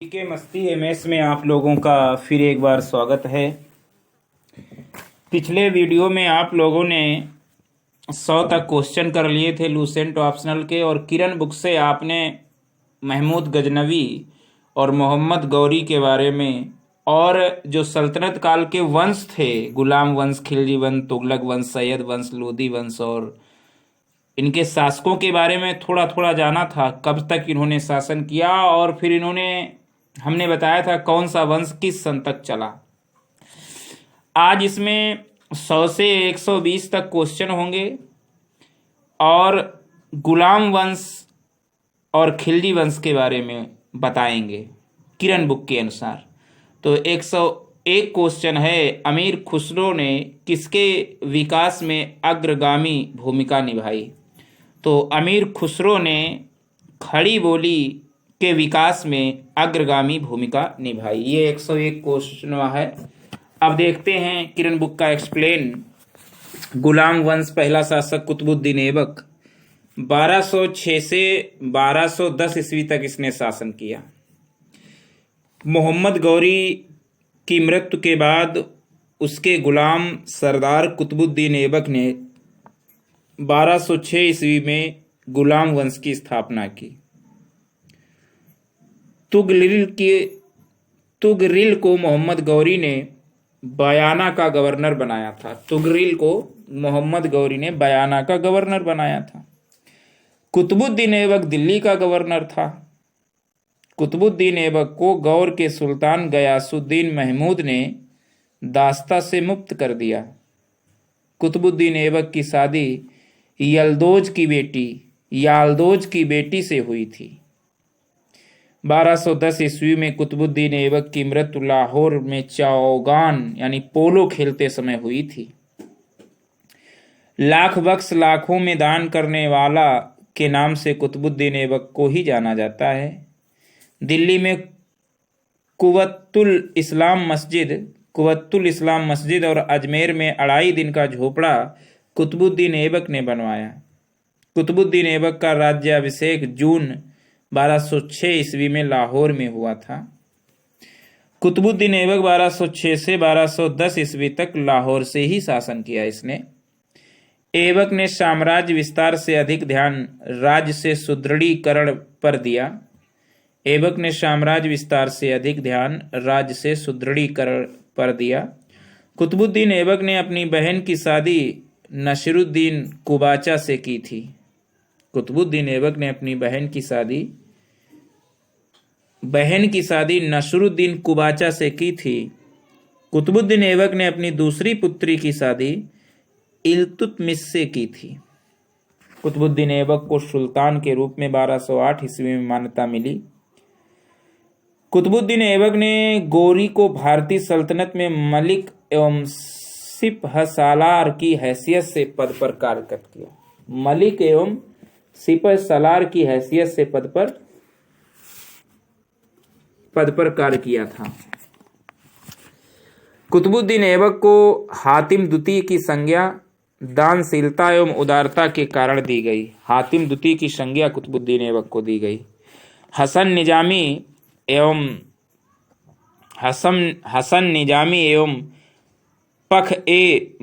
के मस्ती एमएस में आप लोगों का फिर एक बार स्वागत है। पिछले वीडियो में आप लोगों ने 100 तक क्वेश्चन कर लिए थे लूसेंट ऑप्शनल के, और किरण बुक से आपने महमूद गजनवी और मोहम्मद गौरी के बारे में और जो सल्तनत काल के वंश थे, गुलाम वंश, खिलजी वंश, तुगलक वंश, सैयद वंश, लोदी वंश, और इनके शासकों के बारे में थोड़ा थोड़ा जाना था। कब तक इन्होंने शासन किया और फिर हमने बताया था कौन सा वंश किस सन तक चला। आज इसमें 100 से 120 तक क्वेश्चन होंगे और गुलाम वंश और खिलजी वंश के बारे में बताएंगे किरण बुक के अनुसार। तो 101 क्वेश्चन है, अमीर खुसरो ने किसके विकास में अग्रगामी भूमिका निभाई? तो अमीर खुसरो ने खड़ी बोली के विकास में अग्रगामी भूमिका निभाई। ये 101 क्वेश्चन है। अब देखते हैं किरण बुक का एक्सप्लेन। गुलाम वंश, पहला शासक कुतुबुद्दीन ऐबक, 1206 से 1210 ईस्वी तक इसने शासन किया। मोहम्मद गौरी की मृत्यु के बाद उसके गुलाम सरदार कुतुबुद्दीन ऐबक ने 1206 ईस्वी में गुलाम वंश की स्थापना की। तुगरिल को मोहम्मद गौरी ने बयाना का गवर्नर बनाया था। तुगरिल को मोहम्मद गौरी ने बयाना का गवर्नर बनाया था। कुतुबुद्दीन ऐबक दिल्ली का गवर्नर था। कुतुबुद्दीन ऐबक को गौर के सुल्तान गयासुद्दीन महमूद ने दास्ता से मुक्त कर दिया। कुतुबुद्दीन ऐबक की शादी याल्दोज की बेटी से हुई थी। 1210 ईस्वी में कुतुबुद्दीन ऐबक की मृत्यु लाहौर में चौगान यानी पोलो खेलते समय हुई थी। लाख बख्श लाखों में दान करने वाला के नाम से कुतुबुद्दीन ऐबक को ही जाना जाता है। दिल्ली में कुव्वतुल इस्लाम मस्जिद और अजमेर में 2.5 दिन का झोपड़ा कुतुबुद्दीन ऐबक ने बनवाया। कुतुबुद्दीन ऐबक का राज्याभिषेक जून 1206 ईस्वी में लाहौर में हुआ था। कुतुबुद्दीन ऐबक 1206 से 1210 ईस्वी तक लाहौर से ही शासन किया। इसने ऐबक ने साम्राज्य विस्तार से अधिक ध्यान राज्य से सुदृढ़ीकरण पर दिया। कुतुबुद्दीन ऐबक ने अपनी बहन की शादी नसीरुद्दीन कुबाचा से की थी। कुतुबुद्दीन ऐबक ने अपनी बहन की शादी नसीरुद्दीन कुबाचा से की थी। कुतुबुद्दीन ऐबक ने अपनी दूसरी पुत्री की शादी इल्तुतमिश से की थी। कुतुबुद्दीन ऐबक को सुल्तान के रूप में 1208 ईस्वी में मान्यता मिली। कुतुबुद्दीन ऐबक ने गौरी को भारतीय सल्तनत में मलिक एवं सिपहसालार की हैसियत से पद पर कार्यरत किया। मलिक एवं सिपहसालार की हैसियत से पद पर कार्य किया था। कुतुबुद्दीन ऐबक को हातिम द्वितीय की संज्ञा दानशीलता एवं उदारता के कारण दी गई। हातिम द्वितीय की संज्ञा कुतुबुद्दीन ऐबक को दी गई। हसन निजामी एवं पख ए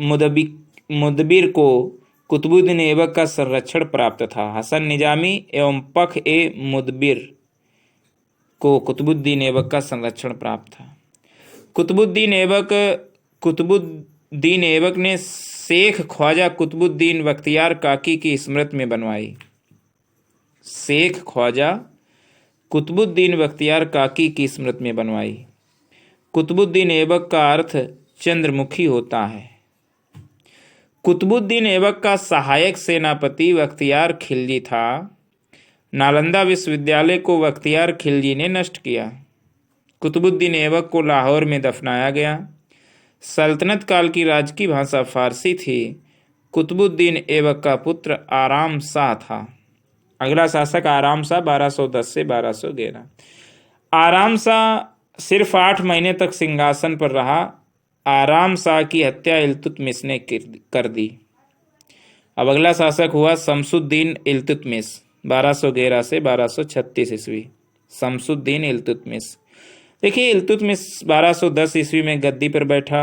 मुदबिर को कुतुबुद्दीन ऐबक का संरक्षण प्राप्त था। हसन निजामी एवं पख ए मुदबिर को कुतुबुद्दीन ऐबक का संरक्षण प्राप्त था। कुतुबुद्दीन ऐबक ने शेख ख्वाजा कुतुबुद्दीन बख्तियार काकी की स्मृति में बनवाई। शेख ख्वाजा कुतुबुद्दीन बख्तियार काकी की स्मृति में बनवाई। कुतुबुद्दीन ऐबक का अर्थ चंद्रमुखी होता है। कुतुबुद्दीन ऐबक का सहायक सेनापति बख्तियार खिलजी था। नालंदा विश्वविद्यालय को बख्तियार खिलजी ने नष्ट किया। कुतुबुद्दीन ऐबक को लाहौर में दफनाया गया। सल्तनत काल की राजकीय भाषा फारसी थी। कुतुबुद्दीन ऐबक का पुत्र आराम शाह था। अगला शासक आराम शाह 1210 से 1211। आराम शाह सिर्फ 8 महीने तक सिंहासन पर रहा। आराम शाह की हत्या इल्तुतमिश ने कर दी। अब अगला शासक हुआ शमसुद्दीन इल्तुतमिश 1211 से 1236 ईस्वी। शमसुद्दीन इल्तुतमिश देखिए, इल्तुतमिश 1210 ईस्वी में गद्दी पर बैठा,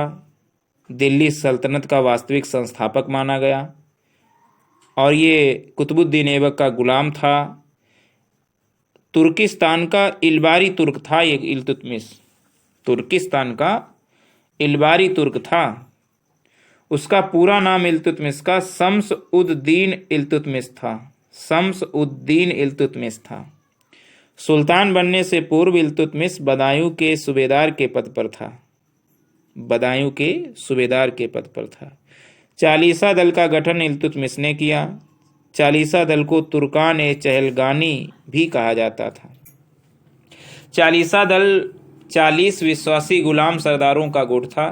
दिल्ली सल्तनत का वास्तविक संस्थापक माना गया और ये कुतुबुद्दीन ऐबक का गुलाम था। तुर्किस्तान का इल्बारी तुर्क था ये इल्तुतमिश, तुर्किस्तान का इल्बारी तुर्क था। उसका पूरा नाम इल्तुतमिश का शम्स उद दीन इल्तुतमिश था, शम्स उद दीन इल्तुतमिश था। सुल्तान बनने से पूर्व इल्तुतमिश बदायूं के सूबेदार के पद पर था, बदायूं के सूबेदार के पद पर था। चालीसा दल का गठन इल्तुतमिश ने किया। चालीसा दल को तुर्कान ए चहलगानी भी कहा जाता था। चालीसा दल 40 विश्वासी गुलाम सरदारों का गुट था।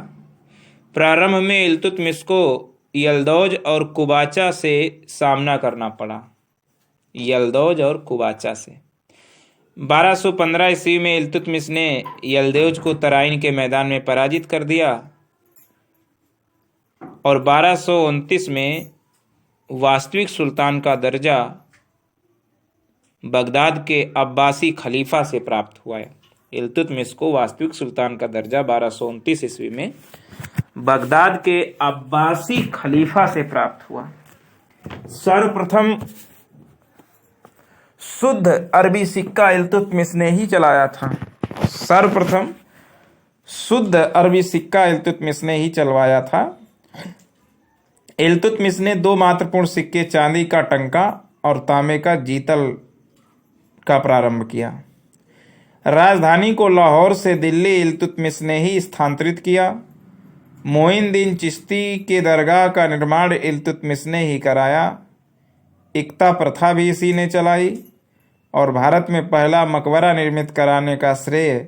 प्रारंभ में इल्तुतमिश को यल्दौज और कुबाचा से सामना करना पड़ा, यल्दौज और कुबाचा से। 1215 ईस्वी में इल्तुतमिश ने यल्दौज को तराइन के मैदान में पराजित कर दिया और 1229 में वास्तविक सुल्तान का दर्जा बगदाद के अब्बासी खलीफा से प्राप्त हुआ है। इल्तुतमिश को वास्तविक सुल्तान का दर्जा 1229 ईस्वी में बगदाद के अब्बासी खलीफा से प्राप्त हुआ। सर्वप्रथम शुद्ध अरबी सिक्का इल्तुतमिश ने ही चलाया था। सर्वप्रथम शुद्ध अरबी सिक्का इल्तुतमिश ने ही चलवाया था। इल्तुतमिश ने 2 महत्वपूर्ण सिक्के, चांदी का टंका और तांबे का जीतल का प्रारंभ किया। राजधानी को लाहौर से दिल्ली इल्तुतमिश ने ही स्थानांतरित किया। मोइनुद्दीन चिश्ती के दरगाह का निर्माण इल्तुतमिश ने ही कराया। इक्ता प्रथा भी इसी ने चलाई और भारत में पहला मकबरा निर्मित कराने का श्रेय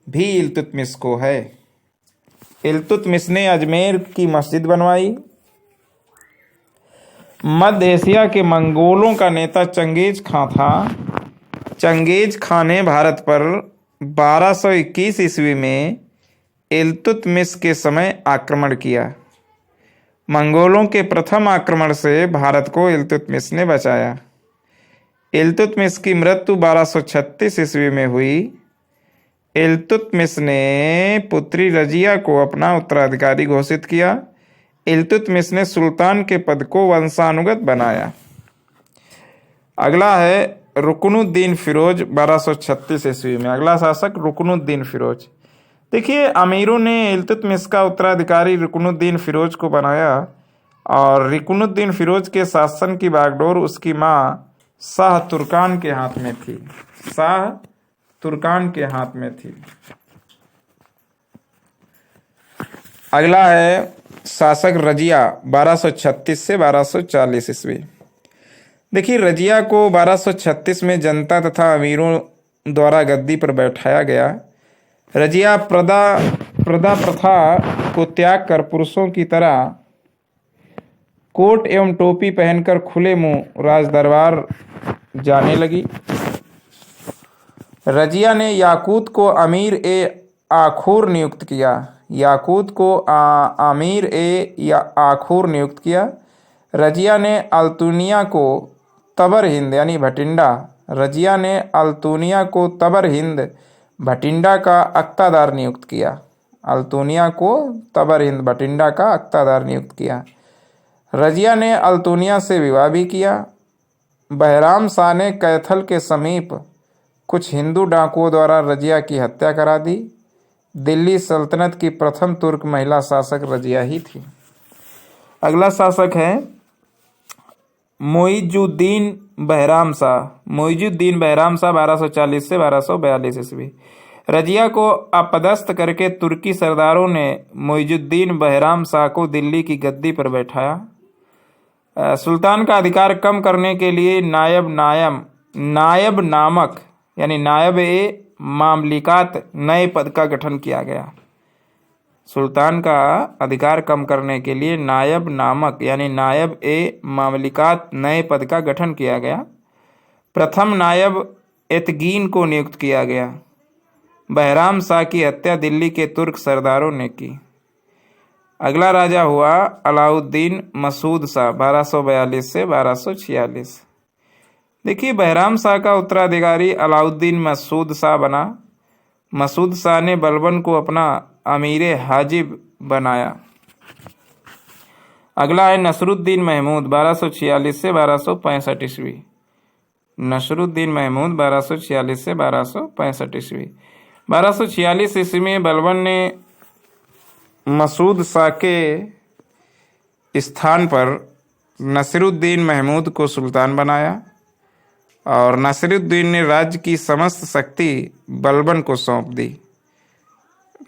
भी इल्तुतमिश को है। इल्तुतमिश ने अजमेर की मस्जिद बनवाई। मध्य एशिया के मंगोलों का नेता चंगेज खां था। चंगेज खां ने भारत पर 1221 ईस्वी में इल्तुतमिश के समय आक्रमण किया। मंगोलों के प्रथम आक्रमण से भारत को इल्तुतमिश ने बचाया। इल्तुतमिश की मृत्यु 1236 ईस्वी में हुई। इल्तुतमिश ने पुत्री रजिया को अपना उत्तराधिकारी घोषित किया। इल्तुतमिश ने सुल्तान के पद को वंशानुगत बनाया। अगला है रुकनुद्दीन फिरोज 1236 ईस्वी में। अगला शासक रुकनुद्दीन फिरोज। देखिए, अमीरों ने इल्तुतमिश का उत्तराधिकारी रुकनुद्दीन फिरोज को बनाया और रुकनुद्दीन फिरोज के शासन की बागडोर उसकी मां शाह तुर्कान के हाथ में थी, शाह तुर्कान के हाथ में थी। अगला है शासक रजिया 1236 से 1240 ईस्वी। देखिए, रजिया को 1236 में जनता तथा अमीरों द्वारा गद्दी पर बैठाया गया। रजिया प्रदा प्रथा को त्याग कर पुरुषों की तरह कोट एवं टोपी पहनकर खुले मुंह राज दरबार जाने लगी। रजिया ने याकूत को अमीर ए आखूर नियुक्त किया। याकूत को अमीर ए आखूर नियुक्त किया। रजिया ने अल्तुनिया को तबर हिंद यानी भटिंडा, रजिया ने अल्तुनिया को तबर हिंद भटिंडा का अक्तादार नियुक्त किया। अल्तुनिया को तबर हिंद भटिंडा का अक्तादार नियुक्त किया। रजिया ने अल्तुनिया से विवाह भी किया। बहराम शाह ने कैथल के समीप कुछ हिंदू डाकुओं द्वारा रजिया की हत्या करा दी। दिल्ली सल्तनत की प्रथम तुर्क महिला शासक रजिया ही थी। अगला शासक है मोइजुद्दीन बहराम शाह। मोइजुद्दीन बहराम शाह 1240 से 1242 ईस्वी। रजिया को अपदस्थ करके तुर्की सरदारों ने मोइजुद्दीन बहराम शाह को दिल्ली की गद्दी पर बैठाया। सुल्तान का अधिकार कम करने के लिए नायब नामक यानी नायब ए मामलिकात नए पद का गठन किया गया। सुल्तान का अधिकार कम करने के लिए नायब नामक यानी नायब ए मामलिकात नए पद का गठन किया गया। प्रथम नायब एतगीन को नियुक्त किया गया। बहराम शाह की हत्या दिल्ली के तुर्क सरदारों ने की। अगला राजा हुआ अलाउद्दीन मसूद शाह 1242 से 1246। देखिए, बहराम शाह का उत्तराधिकारी अलाउद्दीन मसूद शाह बना। मसूद शाह ने बलबन को अपना अमीर हाजिब बनाया। अगला है नसरुद्दीन महमूद 1246 से 1265 ईस्वी। नसरुद्दीन महमूद 1246 से 1265 ईस्वी। 1246 ईस्वी में बलबन ने मसूद शाह के स्थान पर नसरुद्दीन महमूद को सुल्तान बनाया और नसरुद्दीन ने राज्य की समस्त शक्ति बलबन को सौंप दी।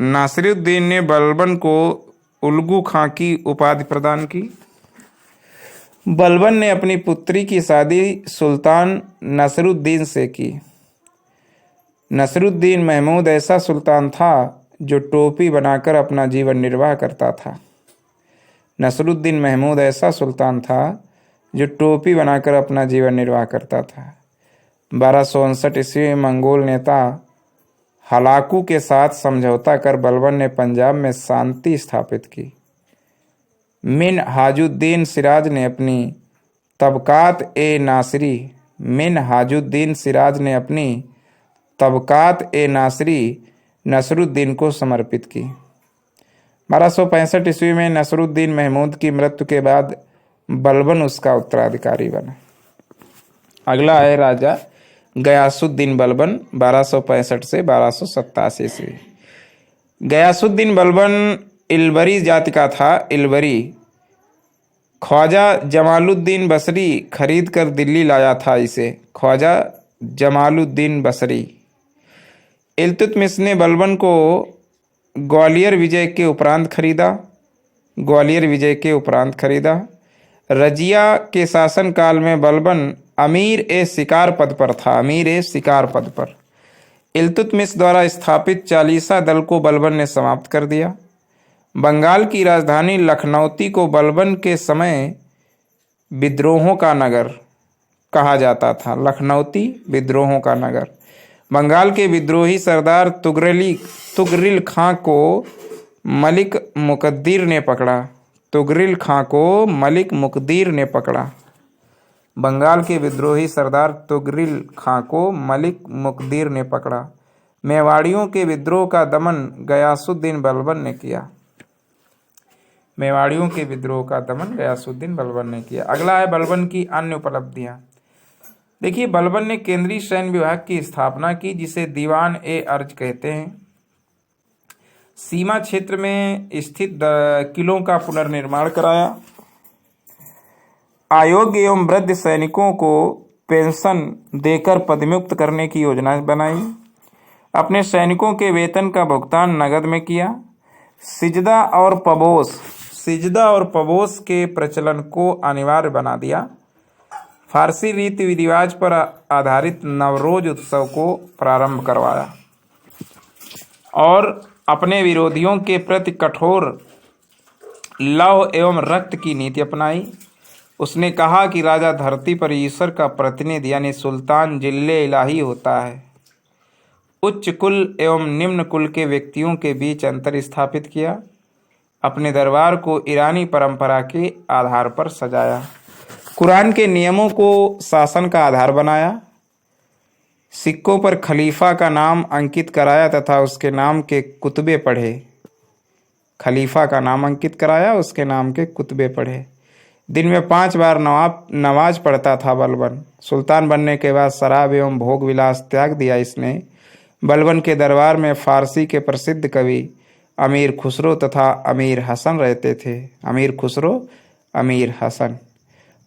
नसरुद्दीन ने बलबन को उल्गू खां की उपाधि प्रदान की। बलबन ने अपनी पुत्री की शादी सुल्तान नसरुद्दीन से की। नसरुद्दीन महमूद ऐसा सुल्तान था जो टोपी बनाकर अपना जीवन निर्वाह करता था। नसरुद्दीन महमूद ऐसा सुल्तान था जो टोपी बनाकर अपना जीवन निर्वाह करता था। 1259 ईस्वी में मंगोल नेता हलाकू के साथ समझौता कर बलबन ने पंजाब में शांति स्थापित की। मिन हाजुद्दीन सिराज ने अपनी तबकात ए नासरी नसरुद्दीन को समर्पित की। 1265 ईस्वी में नसरुद्दीन महमूद की मृत्यु के बाद बलबन उसका उत्तराधिकारी बना। अगला है राजा गयासुद्दीन बलबन 1265 से 1287 ईस्वी। गयासुद्दीन बलबन इलबरी जाति का था। इलबरी ख्वाजा जमालुद्दीन बसरी खरीद कर दिल्ली लाया था इसे। ख्वाजा जमालुद्दीन बसरी। इल्तुतमिश ने बलबन को ग्वालियर विजय के उपरांत खरीदा। रजिया के शासनकाल में बलबन अमीर ए शिकार पद पर। इल्तुतमिश द्वारा स्थापित चालीसा दल को बलबन ने समाप्त कर दिया। बंगाल की राजधानी लखनौती को बलबन के समय विद्रोहों का नगर कहा जाता था। लखनौती विद्रोहों का नगर। बंगाल के विद्रोही सरदार तुगरिल खां को मलिक मुकद्दीर ने पकड़ा। बंगाल के विद्रोही सरदार तुगरिल खां को मलिक मुकद्दीर ने पकड़ा। मेवाड़ियों के विद्रोह का दमन गयासुद्दीन बलबन ने किया। अगला है बलबन की अन्य उपलब्धियां। देखिए, बलबन ने केंद्रीय सैन्य विभाग की स्थापना की जिसे दीवान ए अर्ज कहते हैं। सीमा क्षेत्र में स्थित किलों का पुनर्निर्माण कराया। अयोग्य एवं वृद्ध सैनिकों को पेंशन देकर पदमुक्त करने की योजना बनाई। अपने सैनिकों के वेतन का भुगतान नगद में किया। सिजदा और पबोस के प्रचलन को अनिवार्य बना दिया। फारसी रीति रिवाज पर आधारित नवरोज उत्सव को प्रारंभ करवाया और अपने विरोधियों के प्रति कठोर लौह एवं रक्त की नीति अपनाई। उसने कहा कि राजा धरती पर ईश्वर का प्रतिनिधि यानी सुल्तान जिल्ले इलाही होता है। उच्च कुल एवं निम्न कुल के व्यक्तियों के बीच अंतर स्थापित किया। अपने दरबार को ईरानी परंपरा के आधार पर सजाया। कुरान के नियमों को शासन का आधार बनाया। सिक्कों पर खलीफा का नाम अंकित कराया तथा उसके नाम के कुतबे पढ़े। दिन में 5 बार नमाज पढ़ता था बलबन। सुल्तान बनने के बाद शराब एवं भोग विलास त्याग दिया इसने। बलबन के दरबार में फारसी के प्रसिद्ध कवि अमीर खुसरो तथा अमीर हसन रहते थे।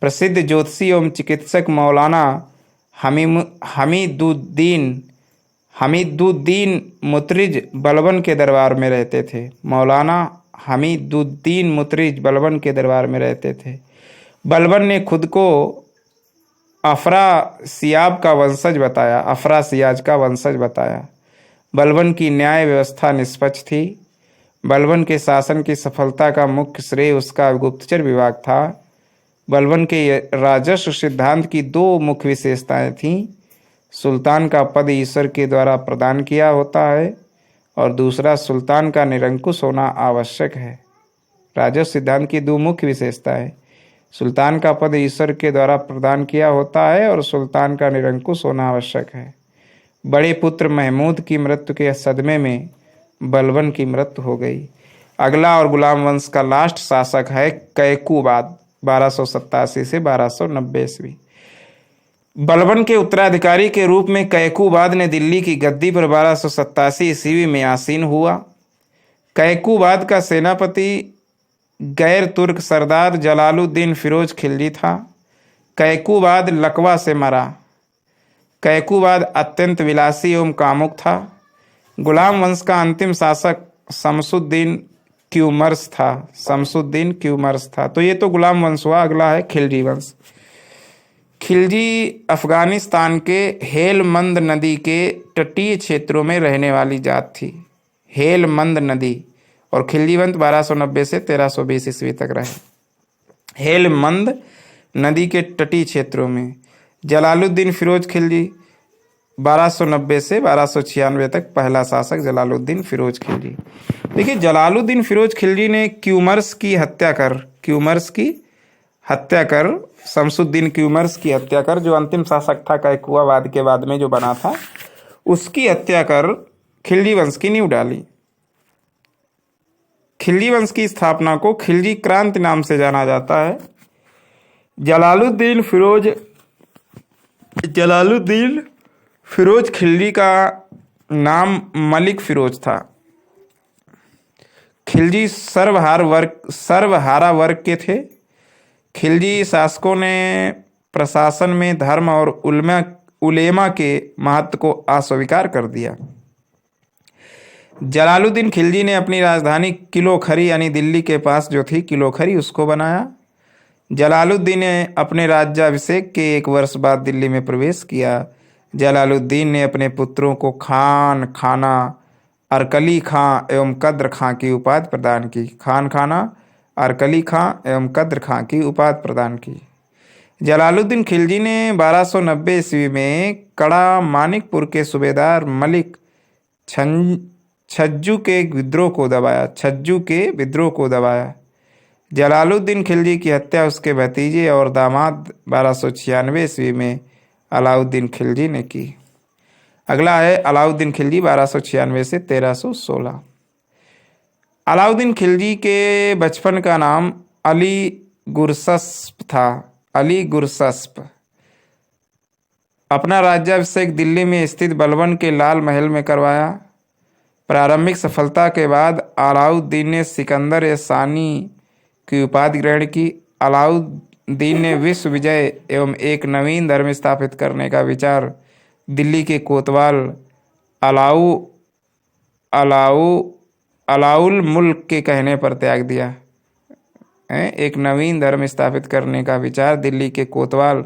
प्रसिद्ध ज्योतिषी एवं चिकित्सक मौलाना हमीदुद्दीन मुतरिज बलबन के दरबार में रहते थे। बलबन ने खुद को अफरासियाज का वंशज बताया। बलबन की न्याय व्यवस्था निष्पक्ष थी। बलबन के शासन की सफलता का मुख्य श्रेय उसका गुप्तचर विभाग था। बलबन के राजस्व सिद्धांत की 2 मुख्य विशेषताएं थीं। सुल्तान का पद ईश्वर के द्वारा प्रदान किया होता है और दूसरा सुल्तान का निरंकुश होना आवश्यक है। राजस्व सिद्धांत की 2 मुख्य विशेषताएं, सुल्तान का पद ईश्वर के द्वारा प्रदान किया होता है और सुल्तान का निरंकुश होना आवश्यक है। बड़े पुत्र महमूद की मृत्यु के सदमे में बलबन की मृत्यु हो गई। अगला और गुलाम वंश का लास्ट शासक है कैकूबाद 1287 से 1290 ईस्वी। बलबन के उत्तराधिकारी के रूप में कैकूबाद ने दिल्ली की गद्दी पर 1287 ईस्वी में आसीन हुआ। कैकूबाद का सेनापति गैर तुर्क सरदार जलालुद्दीन फिरोज खिलजी था। कैकूबाद लकवा से मरा। कैकूबाद अत्यंत विलासी एवं कामुक था। गुलाम वंश का अंतिम शासक शमसुद्दीन क्यूमर्स था। शमसुद्दीन क्यूमर्स था। तो ये तो गुलाम वंश हुआ। अगला है खिलजी वंश। खिलजी अफगानिस्तान के हेलमंद नदी के तटीय क्षेत्रों में रहने वाली जात थी। हेलमंद नदी। और खिलजी वंश 1290 से 1320 ईस्वी तक रहे हेलमंद नदी के तटीय क्षेत्रों में। जलालुद्दीन फिरोज खिलजी 1290 से 1296 तक पहला शासक जलालुद्दीन फिरोज खिलजी। देखिए, जलालुद्दीन फिरोज खिलजी ने क्यूमर्स की हत्या कर शमसुद्दीन क्यूमर्स की हत्या कर, जो अंतिम शासक था कैकूबाद के बाद में जो बना था, उसकी हत्या कर खिलजी वंश की नींव डाली। खिलजी वंश की स्थापना को खिलजी क्रांति नाम से जाना जाता है। जलालुद्दीन फिरोज खिलजी का नाम मलिक फिरोज था। खिलजी सर्वहारा वर्ग के थे। खिलजी शासकों ने प्रशासन में धर्म और उलेमा के महत्व को अस्वीकार कर दिया। जलालुद्दीन खिलजी ने अपनी राजधानी किलोखरी यानी दिल्ली के पास जो थी किलोखरी, उसको बनाया। जलालुद्दीन ने अपने राज्याभिषेक के 1 वर्ष बाद दिल्ली में प्रवेश किया। जलालुद्दीन ने अपने पुत्रों को खाना, अरकली खां एवं कद्र खां की उपाधि प्रदान की। खाना, अरकली खां एवं कद्र खां की उपाधि प्रदान की। जलालुद्दीन खिलजी ने 1290 ईस्वी में कड़ा मानिकपुर के सूबेदार मलिक छज्जू के विद्रोह को दबाया। जलालुद्दीन खिलजी की हत्या उसके भतीजे और दामाद 1296 ईस्वी में अलाउद्दीन खिलजी ने की। अगला है अलाउद्दीन खिलजी 1296 से 1316। अलाउद्दीन खिलजी के बचपन का नाम अली गुरसस्प था। अपना राज्याभिषेक दिल्ली में स्थित बलबन के लाल महल में करवाया। प्रारंभिक सफलता के बाद अलाउद्दीन ने सिकंदर ए सानी की उपाधि ग्रहण की। अलाउद्दीन ने विश्व विजय एवं एक नवीन धर्म स्थापित करने का विचार दिल्ली के कोतवाल अलाउल मुल्क के कहने पर त्याग दिया। एक नवीन धर्म स्थापित करने का विचार दिल्ली के कोतवाल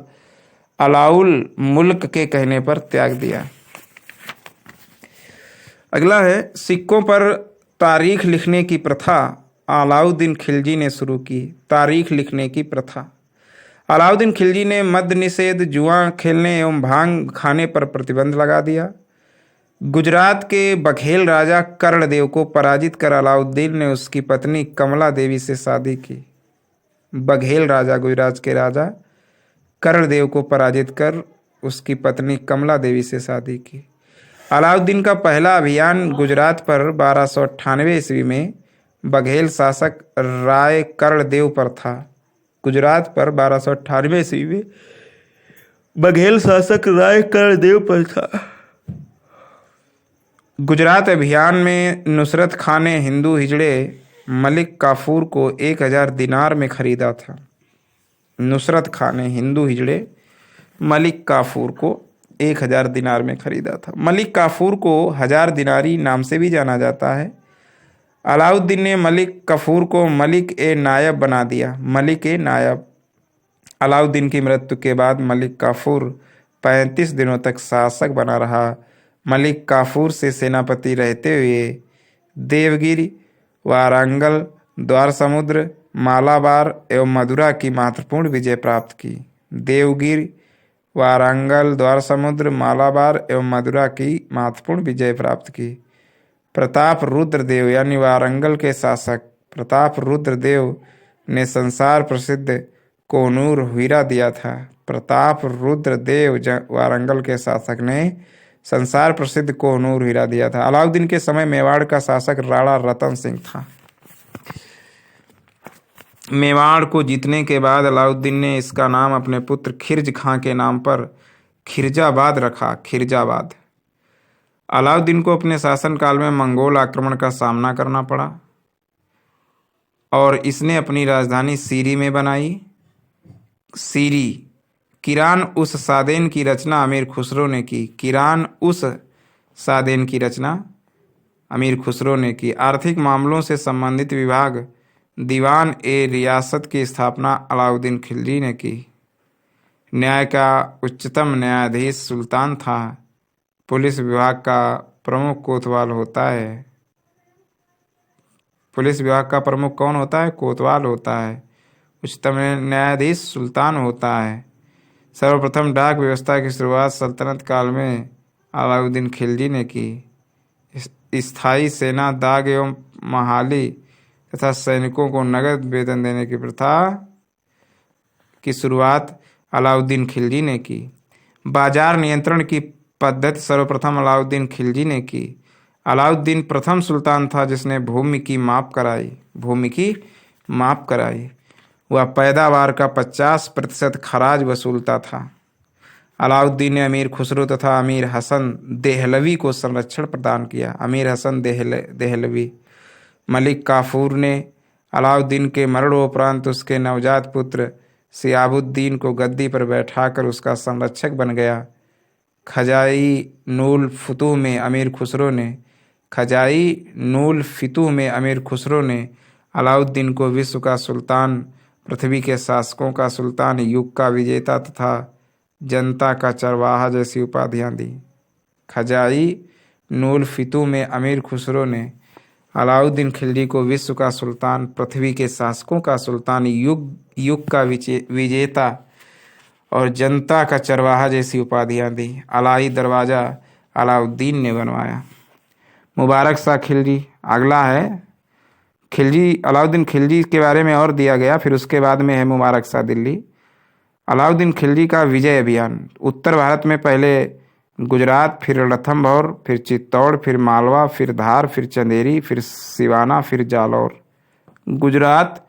अलाउल मुल्क के कहने पर त्याग दिया। अगला है सिक्कों पर तारीख लिखने की प्रथा अलाउद्दीन खिलजी ने शुरू की। तारीख लिखने की प्रथा। अलाउद्दीन खिलजी ने मद्य निषेध, जुआ खेलने एवं भांग खाने पर प्रतिबंध लगा दिया। गुजरात के बघेल राजा कर्णदेव को पराजित कर अलाउद्दीन ने उसकी पत्नी कमला देवी से शादी की। बघेल राजा, गुजरात के राजा कर्णदेव को पराजित कर उसकी पत्नी कमला देवी से शादी की। अलाउद्दीन का पहला अभियान गुजरात पर 1298 ईस्वी में बघेल शासक राय कर्णदेव पर था। गुजरात पर 1298 ईस्वी में बघेल शासक राय कर्णदेव पर था। गुजरात अभियान में नुसरत खान ने हिंदू हिजड़े मलिक काफूर को 1000 दिनार में खरीदा था। नुसरत खान ने हिंदू हिजड़े मलिक काफूर को 1000 दिनार में खरीदा था। मलिक काफूर को 1000 दिनारी नाम से भी जाना जाता है। अलाउद्दीन ने मलिक काफूर को मलिक ए नायब बना दिया। मलिक ए नायब। अलाउद्दीन की मृत्यु के बाद मलिक काफूर 35 दिनों तक शासक बना रहा। मलिक काफूर से सेनापति रहते हुए देवगिरी, वारंगल, द्वार समुद्र, मालाबार एवं मदुरा की महत्वपूर्ण विजय प्राप्त की। देवगिरी, वारंगल, द्वार समुद्र, मालाबार एवं मदुरा की महत्वपूर्ण विजय प्राप्त की। प्रताप रुद्र देव यानी वारंगल के शासक प्रताप रुद्र देव ने संसार प्रसिद्ध कोनूर हीरा दिया था। प्रताप रुद्र देव वारंगल के शासक ने संसार प्रसिद्ध कोहनूर हीरा दिया था। अलाउद्दीन के समय मेवाड़ का शासक राणा रतन सिंह था। मेवाड़ को जीतने के बाद अलाउद्दीन ने इसका नाम अपने पुत्र खिरज खां के नाम पर खिरजाबाद रखा। खिरजाबाद। अलाउद्दीन को अपने शासनकाल में मंगोल आक्रमण का सामना करना पड़ा और इसने अपनी राजधानी सीरी में बनाई। सीरी। किरान उस सादेन की रचना अमीर खुसरो ने की। किरान उस सादेन की रचना अमीर खुसरो ने की। आर्थिक मामलों से संबंधित विभाग दीवान ए रियासत की स्थापना अलाउद्दीन खिलजी ने की। न्याय का उच्चतम न्यायाधीश सुल्तान था। पुलिस विभाग का प्रमुख कोतवाल होता है। पुलिस विभाग का प्रमुख कौन होता है? कोतवाल होता है। उच्चतम न्यायाधीश सुल्तान होता है। सर्वप्रथम डाक व्यवस्था की शुरुआत सल्तनत काल में अलाउद्दीन खिलजी ने की। स्थायी सेना, दाग एवं महाली तथा सैनिकों को नगद वेतन देने की प्रथा की शुरुआत अलाउद्दीन खिलजी ने की। बाजार नियंत्रण की पद्धति सर्वप्रथम अलाउद्दीन खिलजी ने की। अलाउद्दीन प्रथम सुल्तान था जिसने भूमि की माप कराई। वह पैदावार का 50% खराज वसूलता था। अलाउद्दीन ने अमीर खुसरो तथा अमीर हसन देहलवी को संरक्षण प्रदान किया। अमीर हसन देहलवी। मलिक काफूर ने अलाउद्दीन के मरणोपरांत उसके नवजात पुत्र सियाबुद्दीन को गद्दी पर बैठाकर उसका संरक्षक बन गया। खजाई नूल फुतूह में अमीर खुसरो ने अलाउद्दीन को विश्व का सुल्तान, पृथ्वी के शासकों का सुल्तान, युग का विजेता तथा जनता का चरवाहा जैसी उपाधियां दी। खजाई नूल फितूह में अमीर खुसरो ने अलाउद्दीन खिलजी को विश्व का सुल्तान, पृथ्वी के शासकों का सुल्तान, युग का विजेता और जनता का चरवाहा जैसी उपाधियां दी। अलाई दरवाजा अलाउद्दीन ने बनवाया। मुबारक शाह खिलजी अगला है। अलाउद्दीन खिलजी के बारे में और दिया गया, फिर उसके बाद में है मुबारक शाह दिल्ली। अलाउद्दीन खिलजी का विजय अभियान। उत्तर भारत में पहले गुजरात, फिर रणथंभौर, फिर चित्तौड़, फिर मालवा, फिर धार, फिर चंदेरी, फिर सिवाना, फिर जालौर। गुजरात,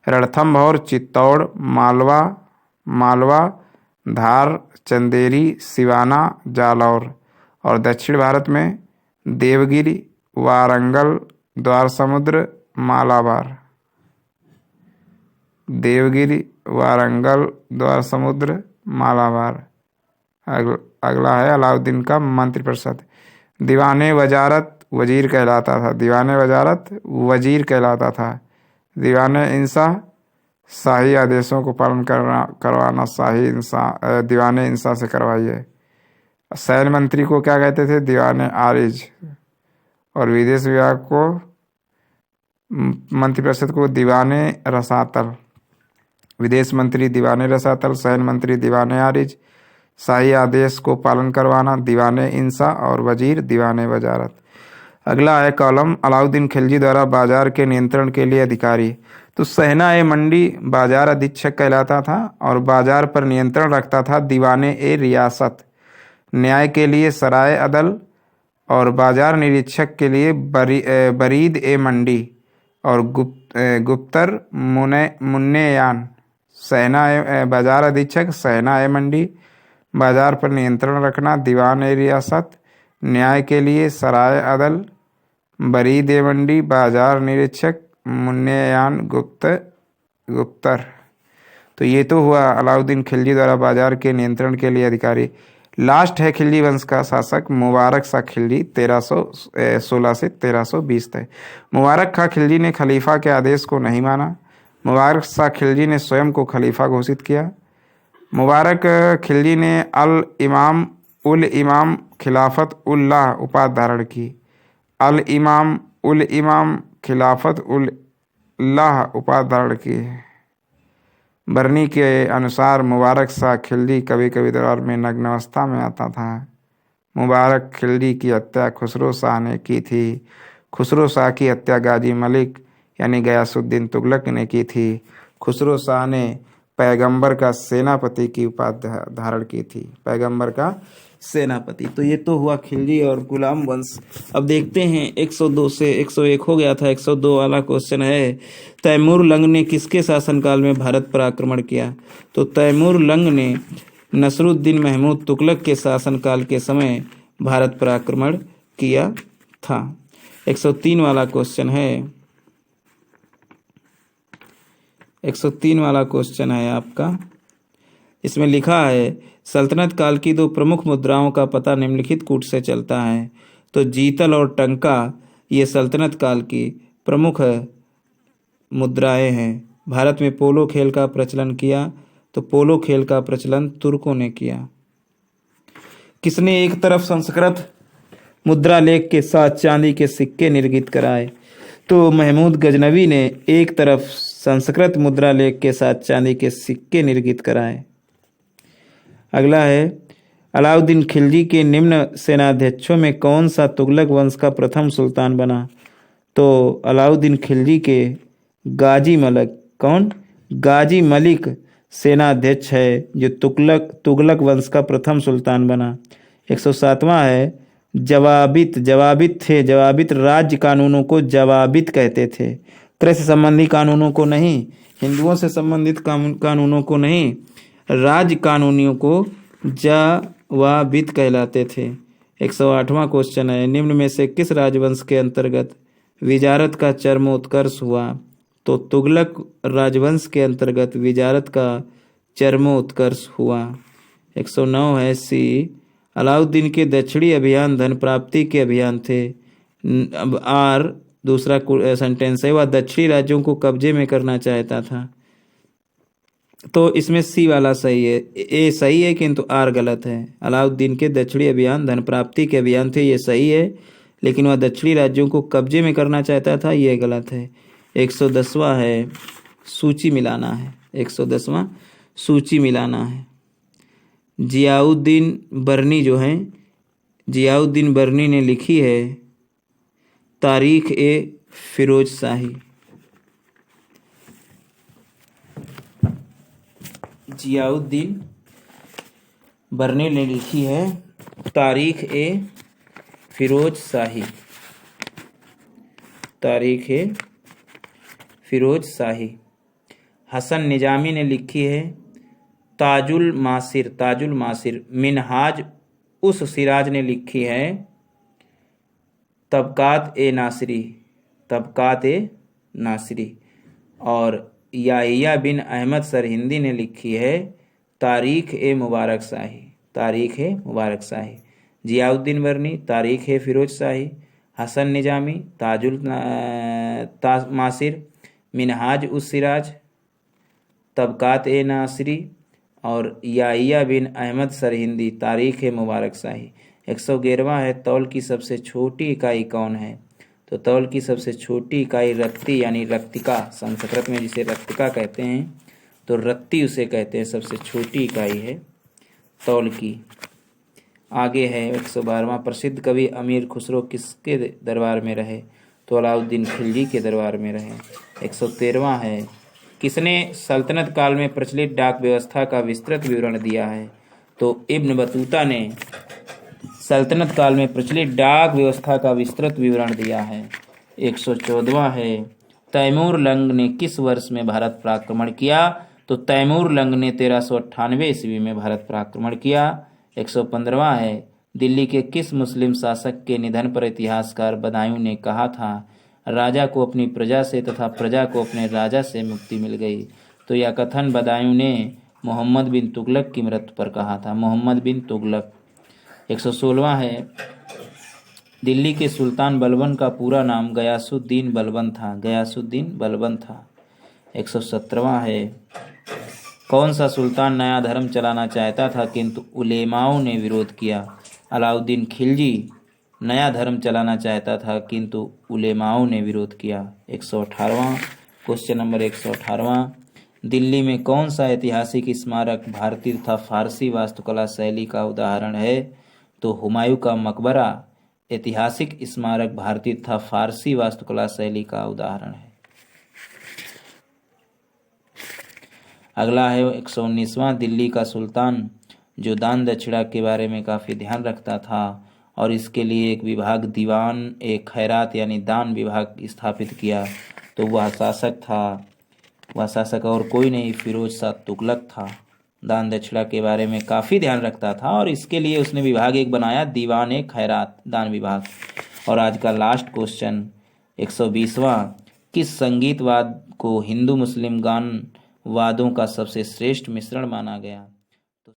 रणथंभौर, चित्तौड़, मालवा, धार, चंदेरी, सिवाना, जालौर। और दक्षिण भारत में देवगिरी, वारंगल, द्वार समुद्र, मालाबार। देवगिरी, वारंगल, द्वार समुद्र, मालाबार। अगला है अलाउद्दीन का मंत्रिपरिषद। दीवाने वजारत वजीर कहलाता था। दीवाने इंसा शाही आदेशों को पालन करवाना। दीवाने इंसा से करवाइए। सैन्य मंत्री को क्या कहते थे? दीवाने आरिज। और विदेश विभाग को, मंत्रिपरिषद को दीवाने रसातल। विदेश मंत्री दीवाने रसातल, सैन्य मंत्री दीवाने आरिज, शाही आदेश को पालन करवाना दीवाने इंसा और वजीर दीवाने वजारत। अगला है कॉलम अलाउद्दीन खिलजी द्वारा बाजार के नियंत्रण के लिए अधिकारी। तो सहना ए मंडी बाजार अधीक्षक कहलाता था और बाजार पर नियंत्रण रखता था दीवाने ए रियासत। न्याय के लिए सराय अदल और बाजार निरीक्षक के लिए बरीद ए मंडी और गुप्तर मुन्नेयान। बाजार अधीक्षक सहना ए मंडी, बाजार पर नियंत्रण रखना दीवान ए रियासत, न्याय के लिए सराय अदल, बरीद ए मंडी, बाजार निरीक्षक मुन्नेयान, गुप्तर। तो ये तो हुआ अलाउद्दीन खिलजी द्वारा बाजार के नियंत्रण के लिए अधिकारी। लास्ट है खिलजी वंश का शासक मुबारक शाह खिलजी 1316 से 1320 तक। मुबारक खां खिलजी ने खलीफा के आदेश को नहीं माना। मुबारक शाह खिलजी ने स्वयं को खलीफा घोषित किया। मुबारक खिलजी ने उल इमाम खिलाफत उल्लाह उपाधि धारण की। उल इमाम खिलाफत उल्लाह उपाधि धारण की। बरनी के अनुसार मुबारक शाह खिलजी कभी कभी दरबार में नग्न अवस्था में आता था। मुबारक खिलजी की हत्या खुसरो शाह ने की थी। खुसरो शाह की हत्या गाजी मलिक यानी गयासुद्दीन तुगलक ने की थी। खुसरो शाह ने पैगंबर का सेनापति की उपाधि धारण की थी। पैगंबर का सेनापति। तो ये तो हुआ खिलजी और गुलाम वंश। अब देखते हैं 102 से 101 हो गया था, 102 वाला क्वेश्चन है, तैमूर लंग ने किसके शासनकाल में भारत पर आक्रमण किया? तो तैमूर लंग ने नसरुद्दीन महमूद तुगलक के शासनकाल के समय भारत पर आक्रमण किया था। 103 वाला क्वेश्चन है, 103 वाला क्वेश्चन है आपका। इसमें लिखा है सल्तनत काल की दो प्रमुख मुद्राओं का पता निम्नलिखित कूट से चलता है। तो जीतल और टंका ये सल्तनत काल की प्रमुख मुद्राएं हैं। भारत में पोलो खेल का प्रचलन किया? तो पोलो खेल का प्रचलन तुर्कों ने किया। किसने एक तरफ संस्कृत मुद्रा लेख के साथ चांदी के सिक्के निर्मित कराए? तो महमूद गजनवी ने एक तरफ संस्कृत मुद्रा लेख के साथ चांदी के सिक्के निर्मित कराए। अगला है अलाउद्दीन खिलजी के निम्न सेनाध्यक्षों में कौन सा तुगलक वंश का प्रथम सुल्तान बना? तो अलाउद्दीन खिलजी के गाजी मलिक, कौन? गाजी मलिक सेनाध्यक्ष है जो तुगलक वंश का प्रथम सुल्तान बना। 107वां है जवाबित राज्य कानूनों को जवाबित कहते थे। कृषि संबंधी कानूनों को नहीं, हिंदुओं से संबंधित कानूनों को नहीं, राज्य कानूनियों को जवाबित कहलाते थे। 108वां क्वेश्चन है निम्न में से किस राजवंश के अंतर्गत विजारत का चरमोत्कर्ष हुआ? तो तुगलक राजवंश के अंतर्गत विजारत का चरमोत्कर्ष हुआ। 109 है सी अलाउद्दीन के दक्षिणी अभियान धन प्राप्ति के अभियान थे। अब आर दूसरा सेंटेंस है वह दक्षिणी राज्यों को कब्जे में करना चाहता था। तो इसमें सी वाला सही है, ए सही है किंतु आर गलत है। अलाउद्दीन के दक्षिणी अभियान धन प्राप्ति के अभियान थे, ये सही है, लेकिन वह दक्षिणी राज्यों को कब्जे में करना चाहता था, ये गलत है। 110वां है सूची मिलाना है, 110वां सूची मिलाना है। जियाउद्दीन बर्नी जो है, जियाउद्दीन बर्नी ने लिखी है तारीख ए फिरोज शाही। जियाउद्दीन बर्नी ने लिखी है तारीख ए फिरोज शाही, तारीख ए फिरोज शाही। हसन निजामी ने लिखी है ताजुल मासिर, ताजुल मासिर। मिनहाज उस सिराज ने लिखी है तबकात ए नासिरी, तबकात ए नासिरी। और याहिया बिन अहमद सरहिंदी ने लिखी है तारीख ए मुबारक शाही, तारीख ए मुबारक शाही। जियाउद्दीन बर्नी तारीख ए फिरोज शाही, हसन निजामी ताजुल मासिर, मिनहाज उस सिराज, तबकात ए नासिरी और याहिया बिन अहमद सरहिंदी तारीख ए मुबारक शाही। 111वां है तौल की सबसे छोटी इकाई कौन है? तो तौल की सबसे छोटी इकाई रत्ती यानी रक्तिका, संस्कृत में जिसे रक्तिका कहते हैं, तो रत्ती उसे कहते हैं, सबसे छोटी इकाई है तौल की। आगे है 112वां प्रसिद्ध कवि अमीर खुसरो किसके दरबार में रहे? तो अलाउद्दीन खिलजी के दरबार में रहे। 113वां है किसने सल्तनत काल में प्रचलित डाक व्यवस्था का विस्तृत विवरण दिया है? तो इब्न बतूता ने सल्तनत काल में प्रचलित डाक व्यवस्था का विस्तृत विवरण दिया है। 114वां है तैमूर लंग ने किस वर्ष में भारत पर आक्रमण किया? तो तैमूर लंग ने 1398 ईस्वी में भारत पर आक्रमण किया। 115वां है दिल्ली के किस मुस्लिम शासक के निधन पर इतिहासकार बदायूं ने कहा था राजा को अपनी प्रजा से तथा प्रजा को अपने राजा से मुक्ति मिल गई? तो यह कथन बदायूं ने मोहम्मद बिन तुगलक की मृत्यु पर कहा था, मोहम्मद बिन तुगलक। 116वां है दिल्ली के सुल्तान बलबन का पूरा नाम गयासुद्दीन बलबन था, गयासुद्दीन बलबन था। 117वां है कौन सा सुल्तान नया धर्म चलाना चाहता था किंतु उलेमाओं ने विरोध किया? अलाउद्दीन खिलजी नया धर्म चलाना चाहता था किंतु उलेमाओं ने विरोध किया। 118वां क्वेश्चन नंबर 118वां दिल्ली में कौन सा ऐतिहासिक स्मारक भारतीय तथा फारसी वास्तुकला शैली का उदाहरण है? तो हुमायूं का मकबरा ऐतिहासिक स्मारक भारतीय तथा फारसी वास्तुकला शैली का उदाहरण है। अगला है 119वां दिल्ली का सुल्तान जो दान दक्षिणा के बारे में काफ़ी ध्यान रखता था और इसके लिए एक विभाग दीवान एक खैरात यानी दान विभाग स्थापित किया। तो वह शासक और कोई नहीं, फिरोज शाह तुगलक था। दान दक्षिणा के बारे में काफ़ी ध्यान रखता था और इसके लिए उसने विभाग एक बनाया, दीवान एक खैरात दान विभाग। और आज का लास्ट क्वेश्चन 120वां, किस संगीत वाद को हिंदू मुस्लिम गान वादों का सबसे श्रेष्ठ मिश्रण माना गया?